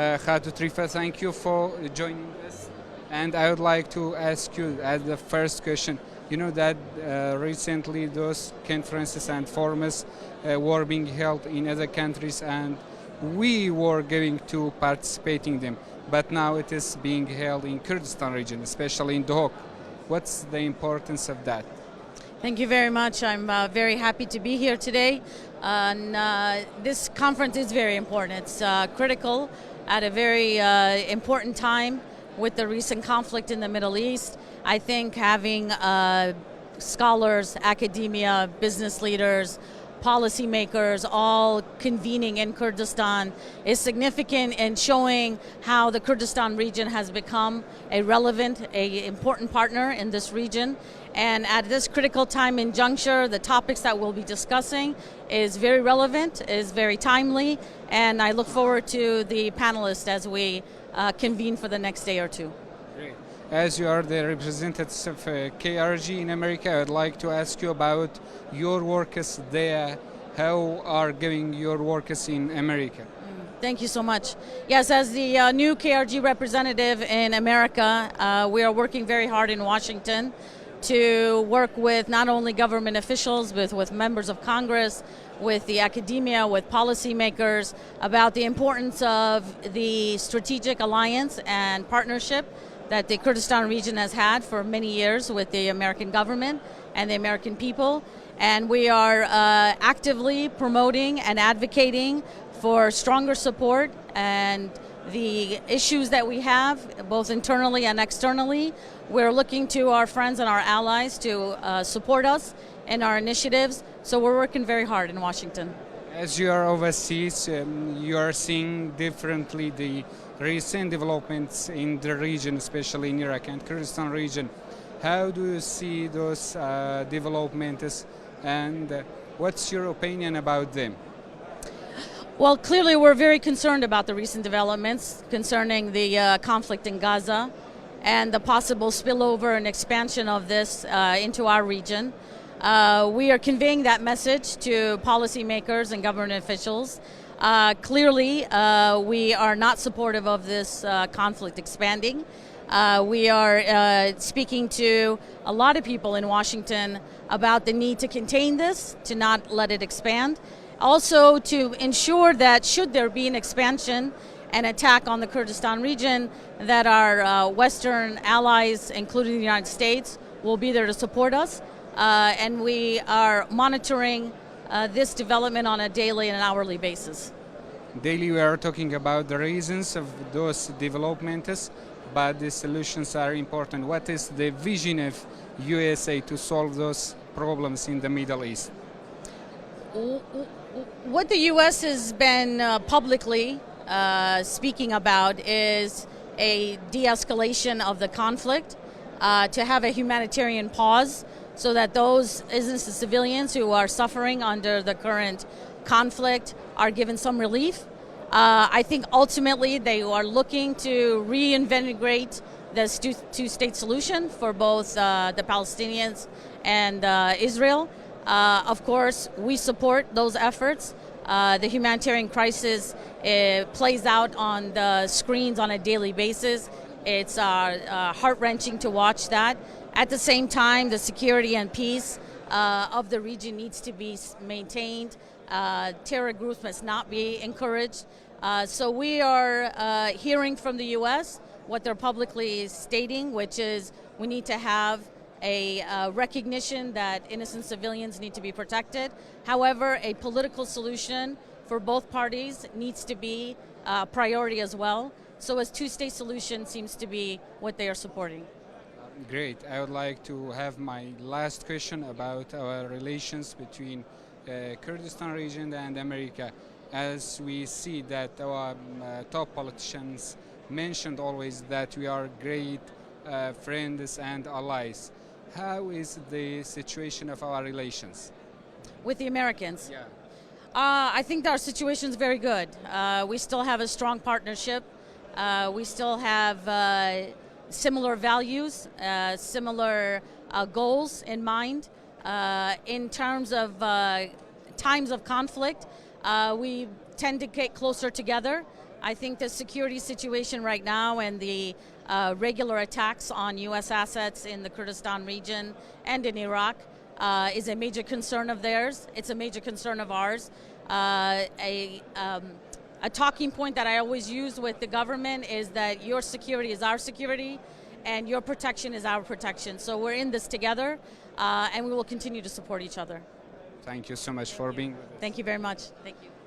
Khatu Treefa, thank you for joining us. And I would like to ask you as the first question, you know that recently those conferences and forums were being held in other countries and we were going to participate in them. But now it is being held in Kurdistan region, especially in Dohuk. What's the importance of that? Thank you very much. I'm very happy to be here today. And this conference is very important. It's critical at a very important time with the recent conflict in the Middle East. I think having scholars, academia, business leaders, policymakers all convening in Kurdistan is significant in showing how the Kurdistan region has become a relevant, important partner in this region. And at this critical time in juncture, the topics that we'll be discussing is very relevant, is very timely, and I look forward to the panelists as we convene for the next day or two. Great. As you are the representatives of KRG in America, I'd like to ask you about your workers there. How are going your workers in America? Thank you so much. Yes, as the new KRG representative in America, we are working very hard in Washington to work with not only government officials, but with members of Congress, with the academia, with policymakers, about the importance of the strategic alliance and partnership that the Kurdistan region has had for many years with the American government and the American people. And we are actively promoting and advocating for stronger support and the issues that we have, both internally and externally. We're looking to our friends and our allies to support us in our initiatives. So we're working very hard in Washington. As you are overseas, you are seeing differently the recent developments in the region, especially in Iraq and Kurdistan region. How do you see those developments and what's your opinion about them? Well, clearly we're very concerned about the recent developments concerning the conflict in Gaza and the possible spillover and expansion of this into our region. We are conveying that message to policymakers and government officials. Clearly, we are not supportive of this conflict expanding. We are speaking to a lot of people in Washington about the need to contain this, to not let it expand. Also to ensure that should there be an expansion and attack on the Kurdistan region, that our Western allies, including the United States, will be there to support us. And we are monitoring this development on a daily and an hourly basis. Daily we are talking about the reasons of those developments, but the solutions are important. What is the vision of USA to solve those problems in the Middle East? What the U.S. has been publicly speaking about is a de-escalation of the conflict, to have a humanitarian pause so that those innocent civilians who are suffering under the current conflict are given some relief. I think ultimately they are looking to reinvigorate the two-state solution for both the Palestinians and Israel. Of course, we support those efforts. The humanitarian crisis plays out on the screens on a daily basis. It's heart-wrenching to watch that. At the same time, the security and peace of the region needs to be maintained. Terror groups must not be encouraged. So we are hearing from the U.S. what they're publicly stating, which is we need to have a recognition that innocent civilians need to be protected. However, a political solution for both parties needs to be a priority as well. So a two-state solution seems to be what they are supporting. Great. I would like to have my last question about our relations between Kurdistan region and America. As we see that our top politicians mentioned always that we are great friends and allies. How is the situation of our relations? With the Americans? Yeah. I think our situation is very good. We still have a strong partnership. We still have similar values, similar goals in mind. In terms of times of conflict, we tend to get closer together. I think the security situation right now and the regular attacks on U.S. assets in the Kurdistan region and in Iraq is a major concern of theirs. It's a major concern of ours. A talking point that I always use with the government is that your security is our security and your protection is our protection. So we're in this together and we will continue to support each other. Thank you so much for being with us. Thank you very much. Thank you.